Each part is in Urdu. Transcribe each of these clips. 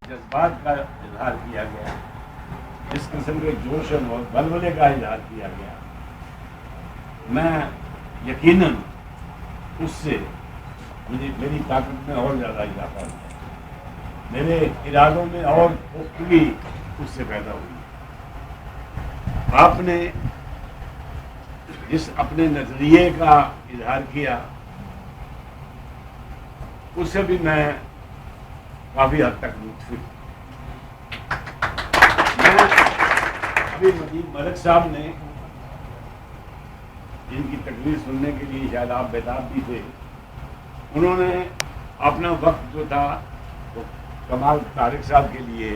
جذبات کا اظہار کیا گیا، اس قسم کے جوش اور ولولے کا اظہار کیا گیا، میں یقیناً اس سے میری طاقت میں اور زیادہ اضافہ ہوا، میرے ارادوں میں اور پختگی اس سے پیدا ہوئی۔ آپ نے جس اپنے نظریے کا اظہار کیا اس سے بھی میں کافی حد تک متفق ہوں۔ میں ابھی مجید ملک صاحب نے جن کی تقریر سننے کے لیے شاید آپ بیدار بھی تھے، انہوں نے اپنا وقت جو تھا وہ کمال طارق صاحب کے لیے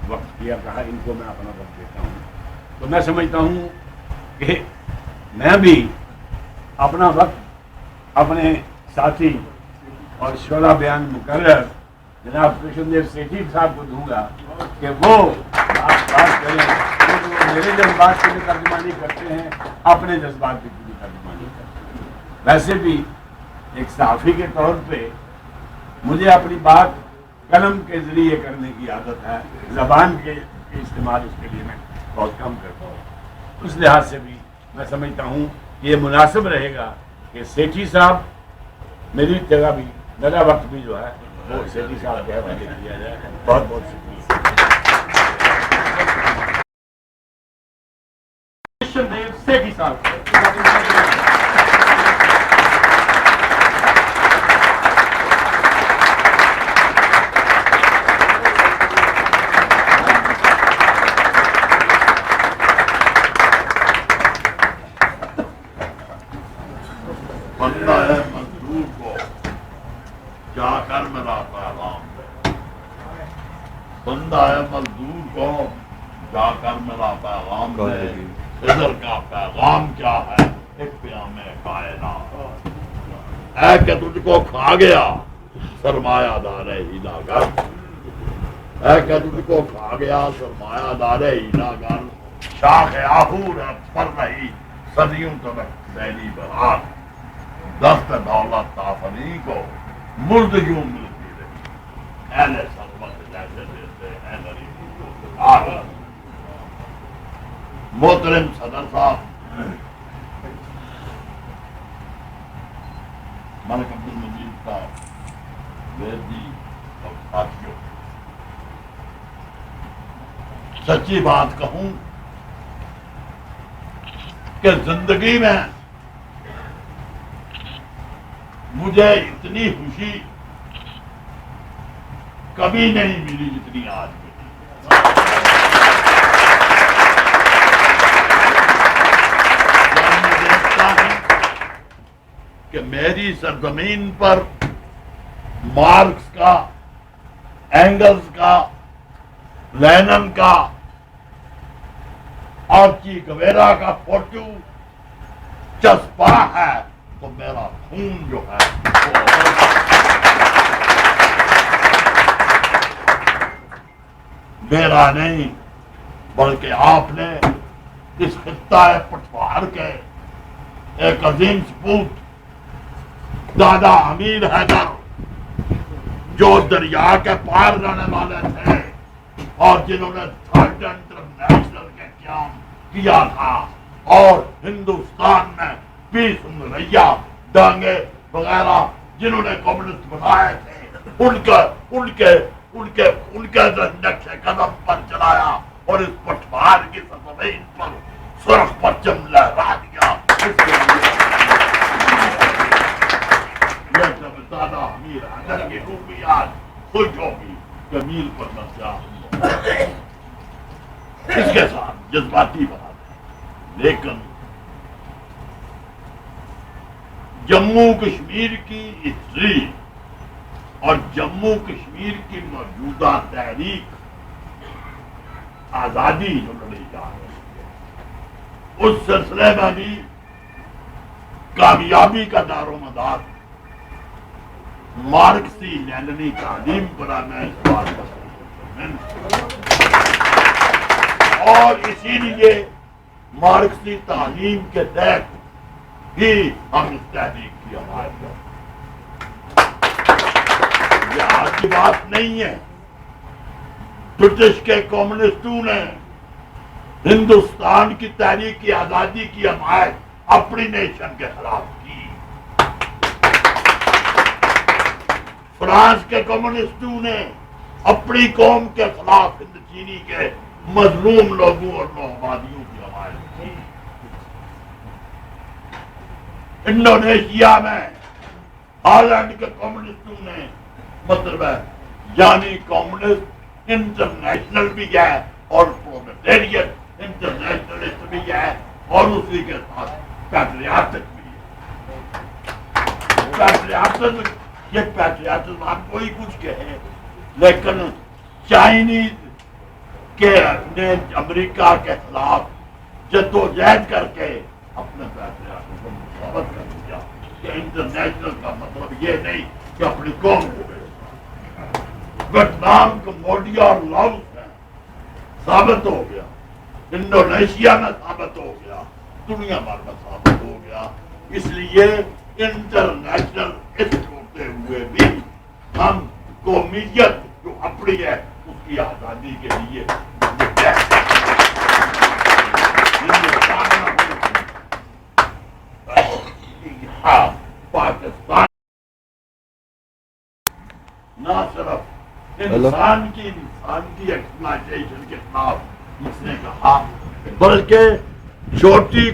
وقت کیا، کہا ان کو میں اپنا وقت دیتا ہوں۔ تو میں سمجھتا ہوں کہ میں بھی اپنا وقت اپنے ساتھی اور شعرا بیان مقرر جناب کرشن دیو سیٹھی صاحب کو دوں گا کہ وہ بات کریں، کیونکہ وہ میرے جذبات کی بھی ترجمانی کرتے ہیں، اپنے جذبات کی بھی ترجمانی کرتے ہیں۔ ویسے بھی ایک صحافی کے طور پہ مجھے اپنی بات قلم کے ذریعے کرنے کی عادت ہے، زبان کے استعمال اس کے لیے میں بہت کم کرتا ہوں۔ اس لحاظ سے بھی میں سمجھتا ہوں کہ یہ مناسب رہے گا کہ سیٹھی صاحب میری جگہ بھی میرا وقت بھی جو ہے وہ سیٹھی صاحب کے حوالے کیا جائے۔ بہت بہت شکریہ۔ کرشن دیو سیٹھی صاحب بندہ ہے مزدور کو جا کر میرا پیغام دے، بندہ ہے مزدور کو جا کر میرا پیغام دے، خضر کا پیغام کیا ہے ایک پیام کائنات، اے کہ تجھ کو کھا گیا سرمایہ دار ہیلا گر، اے کہ تجھ کو کھا گیا سرمایہ دار ہیلا گر، شاخ آہور ہے پر رہی صدیوں تک دہلی بہار، دست دولت تافنی کو مرد یوں ملتی رہی، اہل سرمت جیسے دیتے ہیں غریبی کو۔ محترم صدر صاحب، ملک عبد المجید صاحب، ویدی اور ساتھیوں، سچی بات کہوں کہ زندگی میں مجھے اتنی خوشی کبھی نہیں ملی جتنی آج ملی۔ جب میں دیکھتا ہوں کہ میری سرزمین پر مارکس کا، اینگلز کا، لینن کا اور چی گویرا کا فوٹو چسپا ہے تو میرا خون جو ہے میرا نہیں بلکہ آپ نے اس خطہ پٹوار کے ایک عظیم سپوت دادا امیر حیدر جو دریا کے پار رہنے والے تھے اور جنہوں نے تھرڈ انٹرنیشنل کے قیام کیا تھا اور ہندوستان میں پیس ریا ڈانگے وغیرہ جنہوں نے کمیونسٹ بنائے تھے ان کے نقش قدم پر چلایا اور اس پٹوار کی سرزمین پر سرخ پرچم لہرا دیا۔ یہ جب دادا امیر حیدر کی خوبیات خوش ہوگی جمیل پر نشہ اس کے ساتھ جذباتی بات ہے، لیکن جموں کشمیر کی ہسٹری اور جموں کشمیر کی موجودہ تحریک آزادی جو لڑی جا رہی ہے اس سلسلے میں بھی کامیابی کا دار و مدار مارکسی لیننی تعلیم پر میں اس بات اور اسی لیے مارکسی تعلیم کے تحت ہی ہم اس تحریک کی حمایت کرتے ہیں۔ یہ آج کی بات نہیں ہے، برٹش کے کمیونسٹوں نے ہندوستان کی تحریک کی آزادی کی حمایت اپنی نیشن کے خلاف کی. فرانس کے کمیونسٹوں نے اپنی قوم کے خلاف ہند چینی کے مظلوم لوگوں اور نوآبادیوں کی حمایت کی. انڈونیشیا میں ہالینڈ کے کمیونسٹوں نے مطلب ہے یعنی کمیونسٹ انٹرنیشنل بھی ہے اور پرولیٹیرین انٹرنیشنلسٹ بھی ہے اور اسی کے ساتھ پیٹریاٹک بھی ہے. پیٹریاٹک یہ پیٹریاٹک آپ کوئی کچھ کہے لیکن چائنیز کے نے امریکہ کے خلاف جدوجہد کر کے اپنے پیٹریاٹک کو ثابت کر دیا کہ انٹرنیشنل کا مطلب یہ نہیں کہ اپنی قوم کو ویتنام کمبوڈیا اور لاؤس میں ثابت ہو گیا, انڈونیشیا میں ثابت ہو گیا, دنیا بھر میں ثابت ہو گیا. اس لیے انٹرنیشنل اس ہوتے ہوئے بھی ہم قومیت جو اپنی ہے اس کی آزادی کے لیے پاکستان نہ صرف انسان کی ایکسپلائٹیشن کے خلاف اس نے کہا بلکہ چھوٹی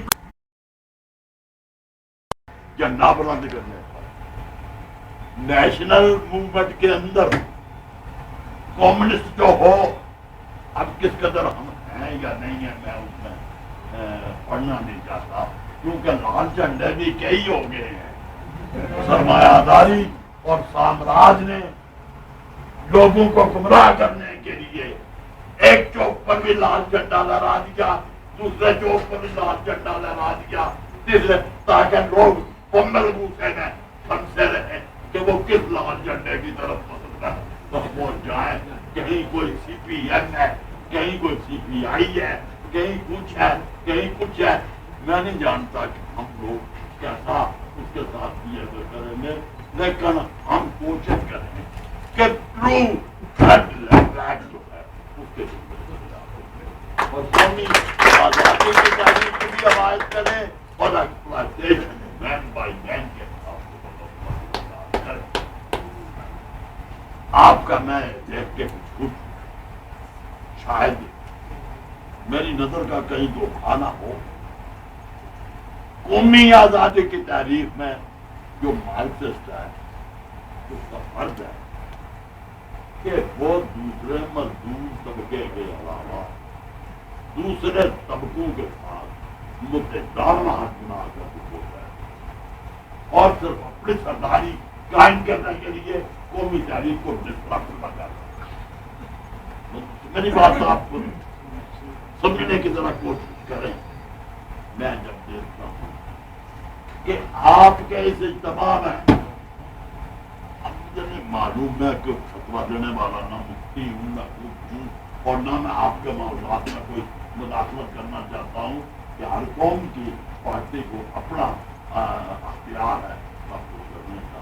جھنڈا بلند کرنے پر نیشنل موومنٹ کے اندر کمیونسٹ جو ہو, اب کس قدر ہم ہیں یا نہیں ہیں میں اس میں پڑھنا نہیں چاہتا کیونکہ لال جھنڈے بھی کئی ہو گئے ہیں. سرمایہ داری اور سامراج نے لوگوں کو گمراہ کرنے کے لیے ایک چوک پر بھی لال جھنڈا لہرا دیا, دوسرے چوک پر بھی لال جھنڈا لہرا دیا, تیسرے تاکہ لوگ ملبوسے میں پھنسے رہے کہ وہ کس لال جھنڈے کی طرف پہنچ جائے. کہیں کوئی سی پی ایم ہے, کہیں کوئی سی پی آئی ہے, کہیں کچھ ہے, کہیں کچھ ہے. میں نہیں جانتا کہ ہم لوگ کیسا اس کے ساتھ یہ کریں گے, لیکن ہم کوشش کریں کہ ٹرو ہیڈ لیفٹ جو ہے اس کے اور قومی آزادی کی تحریک کی بھی حمایت کریں اور ایکسپلائٹیشن مین بائی مین کے خلاف کریں. آپ کا میں دیکھ کے کچھ شاید میری نظر کا کہیں دھوکہ نہ ہو. قومی آزادی کی تحریک میں جو مارکسسٹ ہے اس کا فرض ہے کہ وہ دوسرے مزدور طبقے کے علاوہ دوسرے طبقوں کے ساتھ متدارانہ حق بنا کر ہوتا ہے اور صرف اپنی سرداری قائم کرنے کے لیے قومی تحریک کو ڈسٹرکٹ نہ کرنا. میری بات آپ کو سمجھنے کی ذرا کوشش کریں. میں جب دیکھتا ہوں کہ آپ کے اس اجتماع میں مجھے معلوم ہے کہ فتویٰ دینے والا نہ مفتی ہوں نہ کچھ ہوں اور نہ میں آپ کے معاملات میں کوئی مداخلت کرنا چاہتا ہوں کہ ہر قوم کی پارٹی کو اپنا اختیار ہے سب کچھ کرنے کا,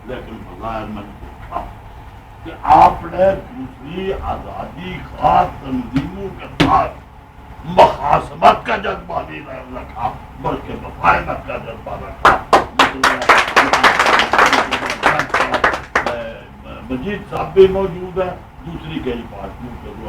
لیکن بظاہر میں نے دیکھا کہ آپ نے دوسری آزادی خواہ تنظیموں کے ساتھ مخاصمت کا جذبہ نہیں رکھا بلکہ مفاہمت کا جذبہ رکھا. مجید صاحب بھی موجود ہے, دوسری کئی پارٹیوں کے جو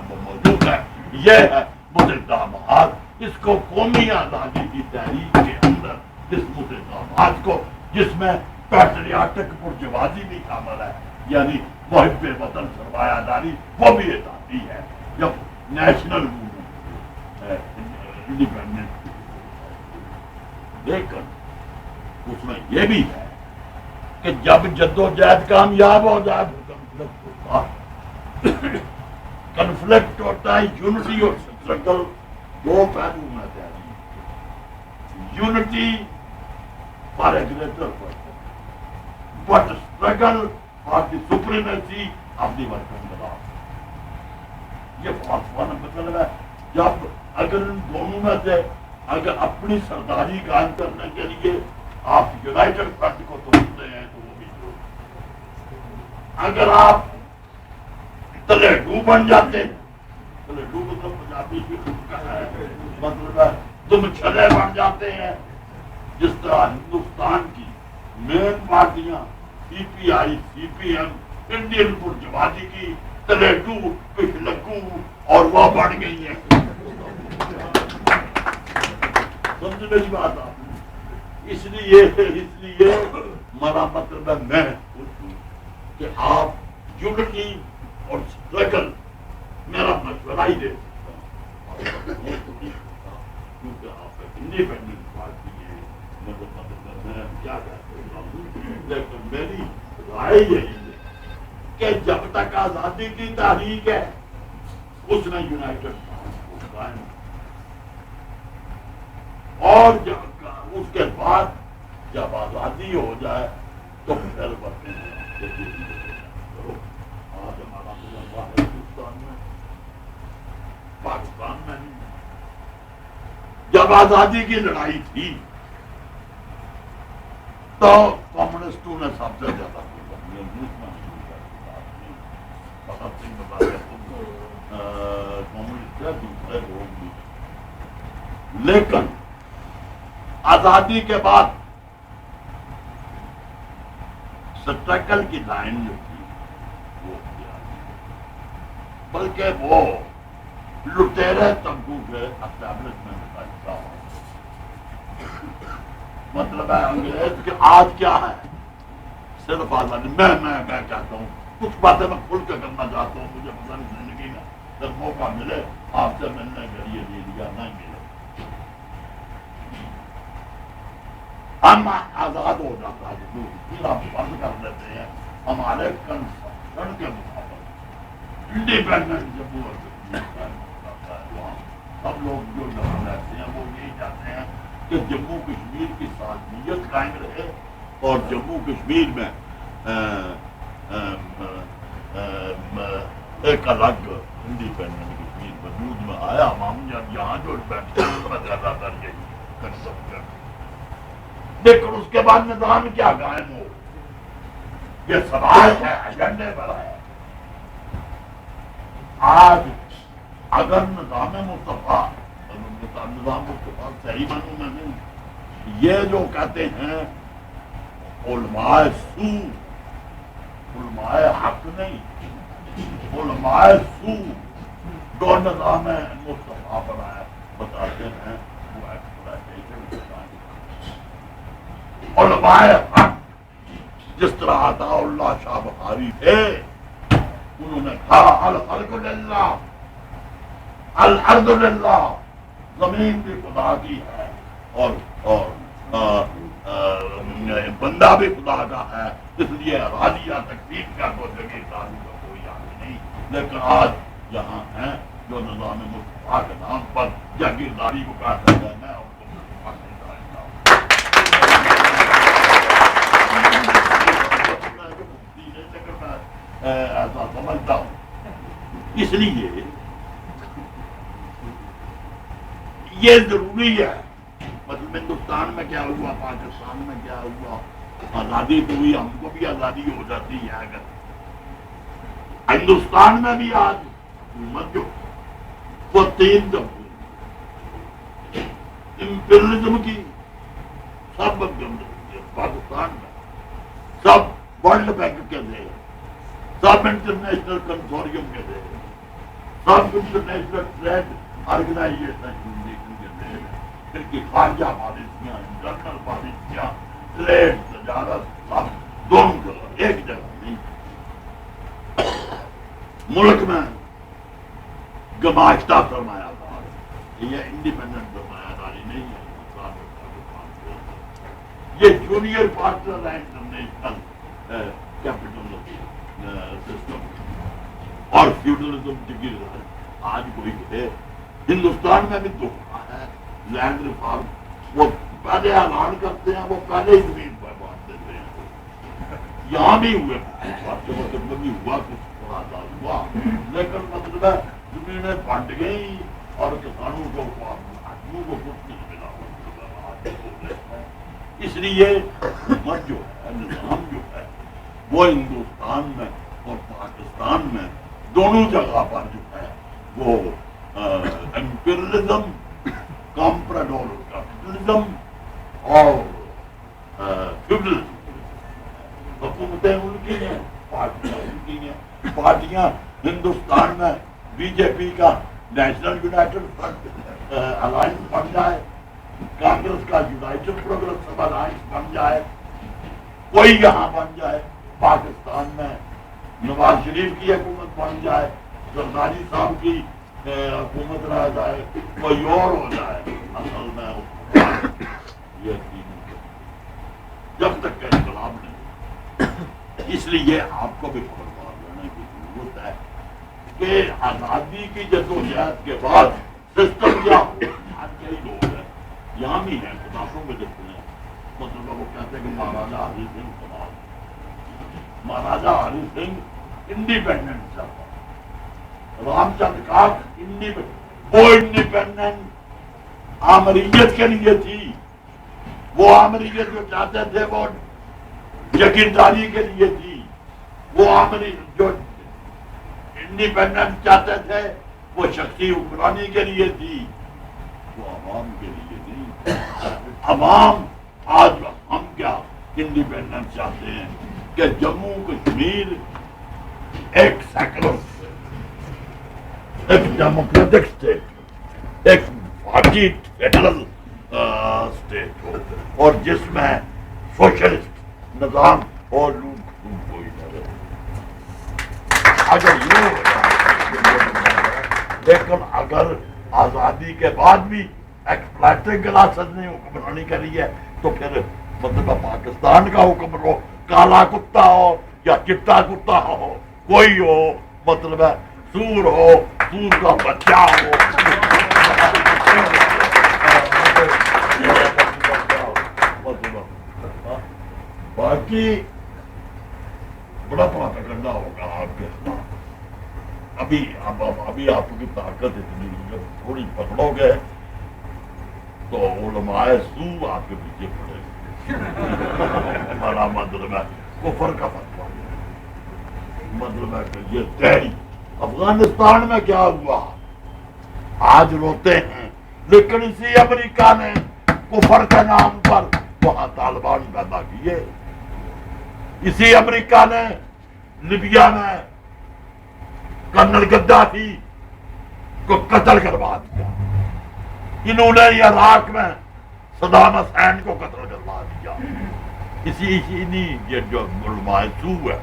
وہ موجود ہے. یہ ہے متدامات. اس کو قومی آزادی کی تحریک کے اندر اس متدامات کو جس میں پیٹریاٹک پرجوازی بھی شامل ہے یعنی محب وطن سرمایہ داری وہ بھی ایک آتی ہے. جب نیشنل انڈیپینڈنٹ لیکن اس میں یہ بھی ہے کہ جب جدوجہد کامیاب ہو جائے کنفلکٹ ہوتا ہے. یونٹی اور اسٹرگل دو پہلو میں تحریک. Unity for a greater purpose but struggle for the supremacy of the working class. یہ فلسفہ کا مطلب ہے جب اگر ان دونوں میں سے اگر اپنی سرداری قائم کرنے کے لیے آپ یونائٹڈ فرنٹ کو توڑتے ہیں تو وہ بھی اگر آپ تلیڈو بن جاتے ہیں. تلیڈو مطلب پنجابی کا ہے, مطلب ہے تم چھلے بن جاتے ہیں. جس طرح ہندوستان کی مین پارٹیاں سی پی آئی, سی پی ایم, انڈین برجوازی کی تلیڈو, پچھلکو اور وہ بڑھ گئی ہیں. سمجھ میری بات آپ, اس لیے ہمارا مطلب ہے میں پوچھوں کہ آپ یونٹی اور اسٹرگل میرا مشورہ ہی دے کیونکہ آپ انڈیپینڈنٹ پارٹی ہے, مطلب میں کیا کہتا ہوں, لیکن میری رائے یہی ہے کہ جب تک آزادی کی تحریک ہے اس نے یونائٹڈ فرنٹ کو قائم, اور اس کے بعد جب آزادی ہو جائے تو پھر بڑھتے ہیں. آج ہمارا تجربہ ہے ہندوستان میں, پاکستان میں نہیں. جب آزادی کی لڑائی تھی تو کمیونسٹوں نے سب سے زیادہ کمیونسٹ ہے, دوسرے لوگ بھی. لیکن آزادی کے بعد سٹرگل کی لائن جو تھی وہ بلکہ وہ لٹیرے طبقوں کے اسٹیبلشمنٹ کا حصہ ہو. مطلب ہے انگریز کہ آج کیا ہے, صرف آزادی. میں کہتا ہوں کچھ باتیں میں کھل کے کرنا چاہتا ہوں, مجھے پتہ نہیں زندگی میں جب موقع ملے آپ سے ملنے کے لیے دے دیا نہیں ملے, ہم آزاد ہو جاتا ہے پھر ہم بند کر دیتے ہیں ہمارے کنسٹرکشن کے مطابق. انڈیپینڈنٹ جموں اور کشمیر ہوتا ہے, وہاں سب لوگ جو یہاں رہتے ہیں وہ یہی چاہتے ہیں کہ جموں کشمیر کی سالمیت قائم رہے اور جموں کشمیر میں ایک الگ انڈیپینڈنٹ کشمیر وجود میں آیا. ہم یہاں جو بیٹھتے ہیں میں زیادہ تر یہی کنسپٹ, لیکن اس کے بعد نظام کیا قائم ہو, یہ سوال ہے, ایجنڈے پر ہے. آج اگر نظام مصطفیٰ صحیح معنوں میں نہیں, یہ جو کہتے ہیں علماء سو, علماء حق نہیں, علماء سو جو نظام مصطفیٰ بنایا بتاتے ہیں وہ ایکسپلائٹیشن. علماء حق جس طرح عطا اللہ شاہ بخاری تھے, انہوں نے کہا الخلق للہ, الارض للہ, زمین بھی خدا کی ہے اور بندہ بھی خدا کا ہے, اس لیے راضیہ تکلیف کا کوئی جگہ راضی کا کوئی حق نہیں. لیکن آج یہاں ہیں جو نظام مصطفیٰ کے نام پر جاگیرداری کو کہتے ہیں, میں ان کو مصطفیٰ نہیں ایسا سمجھتا ہوں. اس لیے یہ ضروری ہے. مطلب ہندوستان میں کیا ہوا, پاکستان میں کیا ہوا, آزادی تو ہوئی, ہم کو بھی آزادی ہو جاتی ہے. اگر ہندوستان میں بھی آج حکومت جو وہ 3 دفعہ امپیریلزم کی, سب پاکستان میں سب ورلڈ بینک کے تھے, سب انٹرنیشنل کنسوریم کے تھے, سب انٹرنیشنل ٹریڈ آرگنائزیشن کے تھے, پھر کی خارجہ پالیسیاں, انٹرنل پالیسیاں, ٹریڈ, تجارت, سب دونوں جگہ, ایک جگہ نہیں. ملک میں گماشتہ سرمایہ دار, یہ انڈیپینڈنٹ سرمایہ داری نہیں ہے. یہ جونیئر پارٹنر ہے انٹرنیشنل کیپٹل سسٹم اور فیوڈلزم کی گرد. آج کوئی کہے ہندوستان میں بھی تو ہے لینڈ ریفارم, وہ پہلے اعلان کرتے ہیں, وہ پہلے ہی زمین پر بانٹ دیتے ہیں. یہاں بھی ہوئے بھی ہوا, کچھ تھوڑا آزاد ہوا, لیکن مطلب ہے زمینیں بانٹ گئی اور کسانوں کو آدمیوں کو کچھ نہیں ملا. اس لیے حکومت جو ہے, نظام جو ہے, وہ ہندوستان میں اور پاکستان میں دونوں جگہ پر جو ہے وہ امپیرلزم کمپراڈور کیپٹلزم اور فیوڈلزم، حکومتیں ان کی ہیں، پارٹیاں ان کی ہیں۔ پارٹیاں ہندوستان میں بی جے پی کا نیشنل یونائٹڈ فرنٹ الائنس بن جائے، کانگریس کا یونائٹڈ پروگریسو الائنس بن جائے، کوئی یہاں بن جائے، پاکستان میں نواز شریف کی حکومت بن جائے، زرداری صاحب کی حکومت رہ جائے، کوئی اور ہو جائے، اصل میں یہ جب تک کہ انقلاب نہیں۔ اس لیے آپ کو بھی خبردار رہنے کی ضرورت ہے کہ آزادی کی جدوجہد کے بعد سسٹم کیا ہو، یہاں کئی لوگ ہیں، یہاں بھی ہیں خداشوں میں دیکھتے ہیں، مطلب وہ کہتے ہیں کہ مہاراجا ہری سنگھ کمال، مہاراجا ہری سنگھ انڈیپینڈنٹ تھا، رام چندر کاٹ وہ انڈیپینڈنٹ آمریت کے لیے تھی، وہ آمریت جو چاہتے تھے وہ جگیرداری کے لیے تھی، وہ جو انڈیپینڈنٹ چاہتے تھے وہ شخصی حکمرانی کے لیے تھی، وہ عوام کے لیے نہیں۔ عوام آج ہم کیا انڈیپینڈنس چاہتے ہیں کہ جموں کشمیر ایک سیکولر، ایک ڈیموکریٹک اسٹیٹ، ایک فارسی فیڈرل اسٹیٹ ہو، اور جس میں سوشلسٹ نظام اور لوٹ کھوٹ کوئی نہ رہے۔ اگر یہ ہو جائے، لیکن اگر آزادی کے بعد بھی ایکسپلائٹنگ کلاسز نے حکمرانی کری ہے تو پھر مطلب پاکستان کا حکمران کالا کتا ہو یا چٹا کتا ہو، کوئی ہو، مطلب ہے سور ہو، سور کا بچہ ہو، باقی بڑا پاتا کرنا ہوگا آپ کے خلاف۔ ابھی آپ کی طاقت اتنی ہے، تھوڑی پکڑو گے تو علماء سو آپ کے پیچھے پڑے گے۔ ہمارا مطلب ہے کفر کا فتویٰ، مطلب ہے کہ یہ تحریک افغانستان میں کیا ہوا آج روتے ہیں، لیکن اسی امریکہ نے کفر کے نام پر وہاں طالبان پیدا کیے، اسی امریکہ نے لیبیا میں کرنل گدافی کو قتل کروا دیا، انہوں نے عراق میں صدام حسین کو قتل کروا دیا۔ اسی یہ جو علماء سو ہے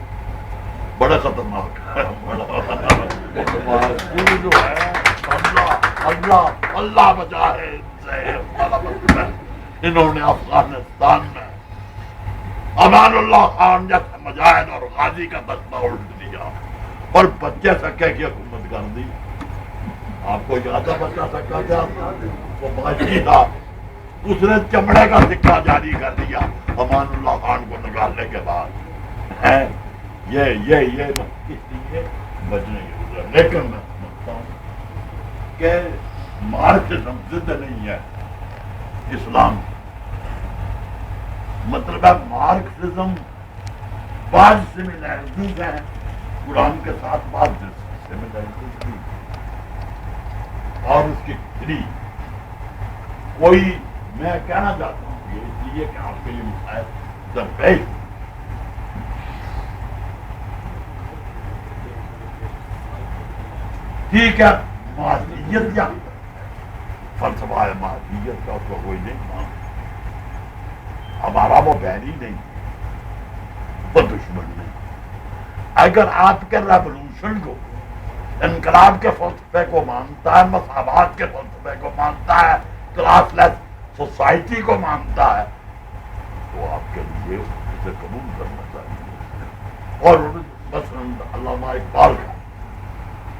بڑا خطرناک ہے، علماء سو جو ہے اللہ بچائے ان سے۔ انہوں نے افغانستان میں امان اللہ خان جیسے مجاہد اور غازی کا دستہ الٹ دیا اور بچے سکے کی حکومت کر دی۔ آپ کو یاد ہے بچہ سکا کیا؟ وہ بادشاہ تھا، اس نے چمڑے کا سکہ جاری کر دیا امان اللہ خان کو نکالنے کے بعد۔ ہے یہ اس لیے بچنے کی ضرورت۔ لیکن میں سمجھتا ہوں کہ مارکسزم ضد نہیں ہے اسلام، مطلب ہے مارکسزم بعض سملیرٹیز ہیں قرآن کے ساتھ، بعض سملیرٹیز بھی، اور اس کی تھری کوئی میں کہنا چاہتا ہوں یہ اس لیے کہ آپ کے لیے مسائل درپیش۔ ٹھیک ہے، معاشیت یا فلسفہ ہے معاشیت کا، اس کو کوئی نہیں مانتا، ہمارا وہ بحری نہیں، وہ دشمن نہیں۔ اگر آپ کے ریولوشن کو، انقلاب کے فلسفے کو مانتا ہے، مساوات کے فلسفے کو مانتا ہے، کلاس لیس سوسائٹی کو مانتا ہے، تو آپ کے لیے اسے قبول کرنا چاہیے۔ اور مثلاً علامہ اقبال کا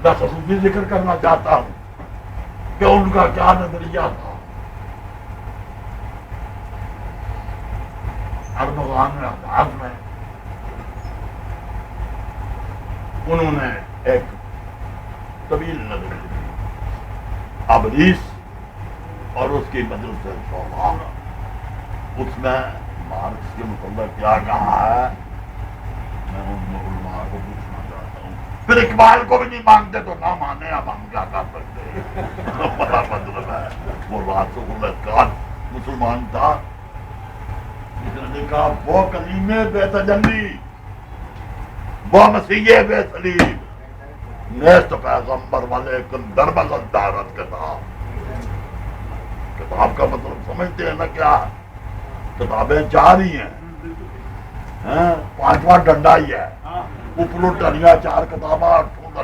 میں خصوصی ذکر کرنا چاہتا ہوں کہ ان کا کیا نظریہ تھا۔ اردوغان انداز میں انہوں نے ایک طویل نظر دی، ابلیس اور اس کی مجلس شورا، اس میں مارکس کے متعلق کیا کہا ہے، میں ان علماء کو پوچھنا چاہتا ہوں۔ پھر ایک اقبال کو بھی نہیں مانگتے تو نہ مانے، اب ہم کیا کر سکتے ہیں؟ بڑا مطلب ہے وہ راسخ الاسقال مسلمان تھا، اس نے دیکھا وہ کلیم بے تجلی، وہ مسیح بے صلیب، نیست پیغمبر والے کن دربغل دارت کتاب۔ کتاب کا مطلب سمجھتے ہیں نا کیا؟ کتابیں چار ہی ہیں، پانچواں ڈنڈا ہی ہے، اوپروں ٹنیا چار کتاباں، ڈنڈا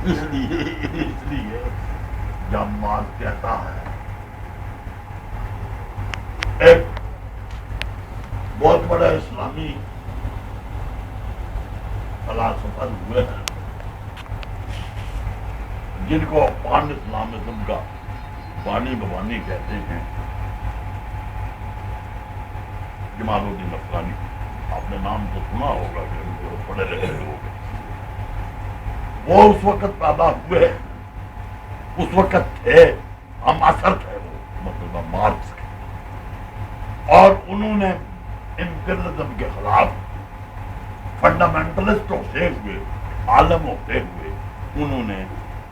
اس لیے جب مارکس کہتا ہے، ایک بہت بڑے اسلامی فلاسفر ہوئے ہیں جن کو پان اسلامزم کا بانی بوانی کہتے ہیں، جمال الدین افغانی، آپ نے نام تو سنا ہوگا کہ جو پڑھے لکھے لوگ ہیں، وہ اس وقت پیدا ہوئے، اس وقت تھے، ہم اثر تھے وہ مطلب مارکس کے، اور انہوں نے امپیریلزم کے خلاف فنڈامنٹلسٹ ہوتے ہوئے، عالم ہوتے ہوئے، انہوں نے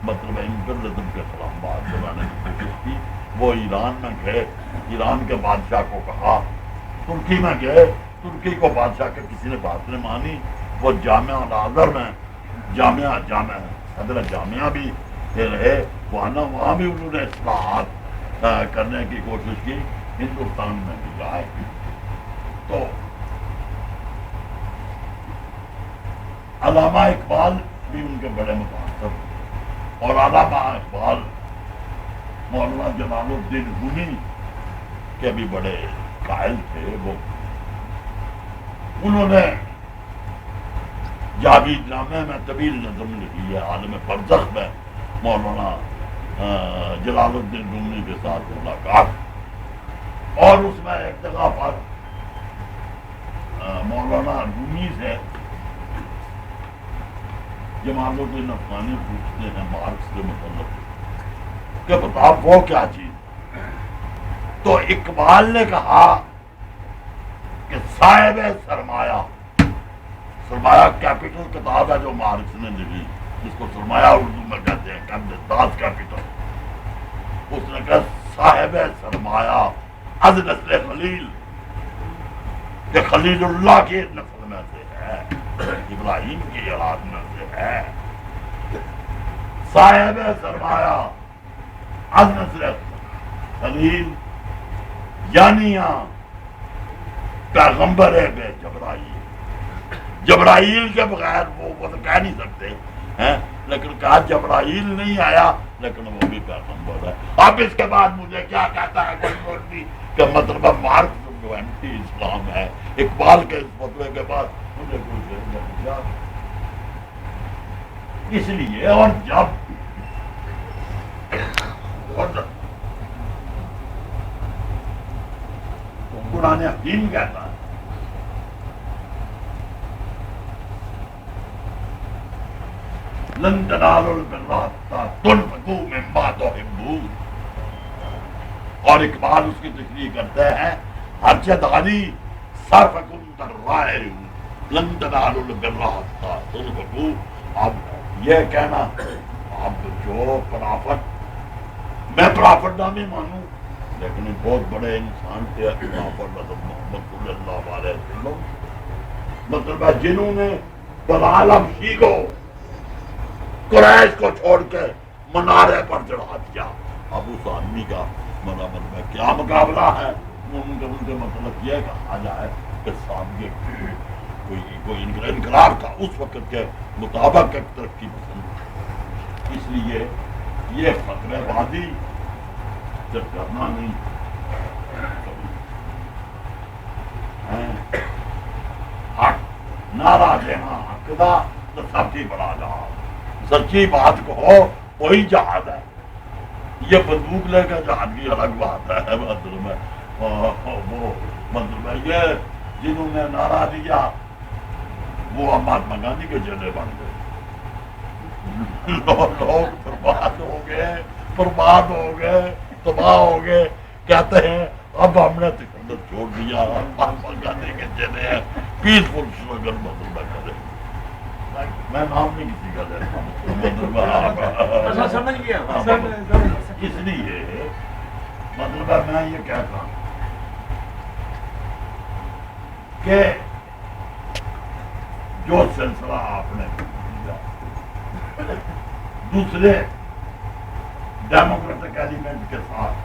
مطلب امپیریلزم کے خلاف بات چلانے کی کوشش کی۔ وہ ایران میں گئے، ایران کے بادشاہ کو کہا، ترکی میں گئے، ترکی کو بادشاہ کے کسی نے بات نہیں مانی، وہ جامعہ الازہر میں جامعہ صدر جامعہ بھی رہے، وہاں بھی انہوں نے اصلاحات کرنے کی کوشش کی، ہندوستان میں بھی رائے کی۔ تو علامہ اقبال بھی ان کے بڑے متاثر، اور علامہ اقبال مولانا جلال الدین رومی کے بھی بڑے قائل تھے۔ وہ انہوں نے جاوید نامے میں طویل نظم لکھی ہے، عالم برزخ میں مولانا جلال الدین رومی کے ساتھ ملاقات، اور اس میں ایک جگہ پر مولانا رومی سے جمال الدین افغانی پوچھتے ہیں مارکس کے متعلق کہ بتاؤ وہ کیا چیز؟ تو اقبال نے کہا کہ صاحب سرمایہ، سرمایہ کیپٹل کتاب ہے جو مارکس نے لکھی، جس کو سرمایہ اردو میں کہتے ہیں، داس کیپٹل، اس نے کہا صاحب سرمایہ از نسل خلیل، کہ خلیل اللہ کی نسل میں سے ہے، ابراہیم کی اولاد میں سے ہے، صاحب سرمایہ از نسل خلیل، یعنی پیغمبر بے جبرائیل، جبرائیل کے بغیر وہ تو کہہ نہیں سکتے ہیں، لیکن کہا جبرائیل نہیں آیا لیکن وہ بھی پیغمبر ہے۔ اب اس کے بعد مجھے کیا کہتا ہے کوئی مولوی کہ مطلب مارکس جو اینٹی اسلام ہے، اقبال کے اس فتوے کے بعد مجھے کوئی ضرورت نہیں۔ اس لیے اور جب قرآن حکیم کہتا ہے لن تنالوا البر حتى تنفقوا مما تحبون، اور اقبال اس کی تشریح کرتے ہیں حجت غنی صرفکم ترائع لن تنالوا البر حتى تنفقوا۔ اب یہ کہنا، اب جو پرافٹ، میں پرافٹ نامی مانوں لیکن بہت بڑے انسان تھے پرافٹ حضرت محمد صلی اللہ علیہ وسلم، مطلب ہے جنہوں نے بلال حبشی کو، قریش کو چھوڑ کے منارے پر چڑھا دیا۔ اب اس آدمی کا مطلب ہے کیا مقابلہ ہے؟ ان کے مطلب یہ کہا جائے کہ سامنے کوئی انقلاب تھا اس وقت کے مطابق ایک ترقی پسند، اس لیے یہ فتوے بازی جب کرنا نہیں، حق نعرہ دینا حق دا تو سب کی بڑا جہاد، سچی بات کہو وہی جہاد ہے۔ یہ بندوق لے کر جہاد کی الگ بات ہے، مطلب ہے وہ مطلب ہے یہ جنہوں نے نعرہ دیا وہ مہاتما گاندھی کے چہرے بن گئے، لوگ برباد ہو گئے، برباد ہو گئے، تباہ ہو گئے، کہتے ہیں اب ہم نے سکندر چھوڑ دیا، مہاتما گاندھی کے چلے ہیں پیسفل سلوگن مطلبہ کرے. میں نام نہیں کسی کا لیتا مطلبہ سمجھ گیا اس لیے مطلبہ میں یہ کہتا ہوں کہ جو سلسلہ آپ نے دوسرے ڈیموکریٹک ایلیمنٹ کے ساتھ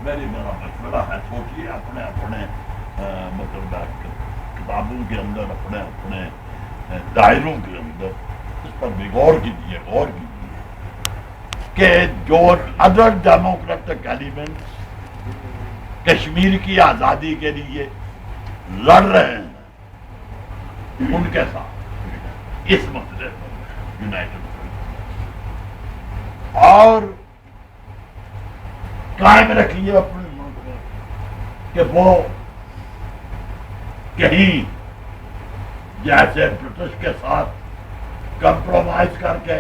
میرا مشورہ ہے، سوچیے اپنے اپنے مطلب کتابوں کے اندر، اپنے اپنے دائروں کے اندر اس پر بھی غور کیجیے کہ جو ادر ڈیموکریٹک ایلیمنٹ کشمیر کی آزادی کے لیے لڑ رہے ہیں ان کے ساتھ اس مسئلے پر یونائٹڈ اور قائم رکھیے اپنے ملک میں کہ وہ کہیں جیسے برٹش کے ساتھ کمپرومائز کر کے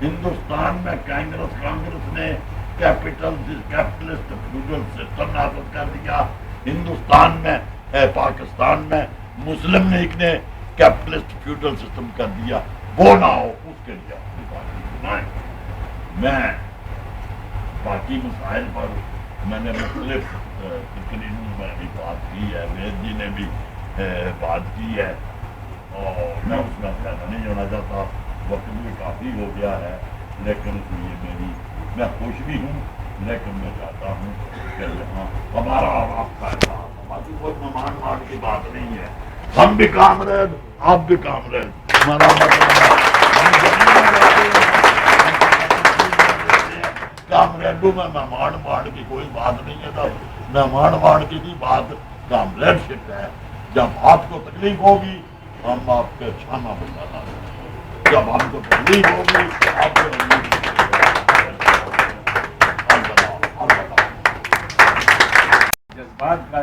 ہندوستان میں کانگریس نے کیپٹلسٹ فیوڈل سسٹم نافذ کر دیا، ہندوستان میں پاکستان میں مسلم لیگ نے کیپٹلسٹ فیوڈل سسٹم کر دیا، وہ نہ ہو اس کے لیے اپنی پارٹی بنائیں. میں باقی مسائل پر میں نے مختلف تقریروں میں بھی بات کی ہے، وید جی نے بھی بات کی ہے اور میں اس میں زیادہ نہیں ہونا چاہتا، وقت بھی کافی ہو گیا ہے. لیکن اس لیے میں خوش بھی ہوں، لیکن میں چاہتا ہوں کہ یہاں ہمارا اور آپ کا احساس، ہماری کوئی مہمان نواز کی بات نہیں ہے، ہم بھی کامرید آپ بھی کامرید. ہمارا کامریڈوں میں مہمان وارڈ کی کوئی بات نہیں ہے. تب مہمان وارڈ کی بھی بات کامریڈ شپ ہے. جب آپ کو تکلیف ہوگی ہم آپ کے چھانا بنانا، جب ہم کو تکلیف ہوگی آپ کو جذبات کا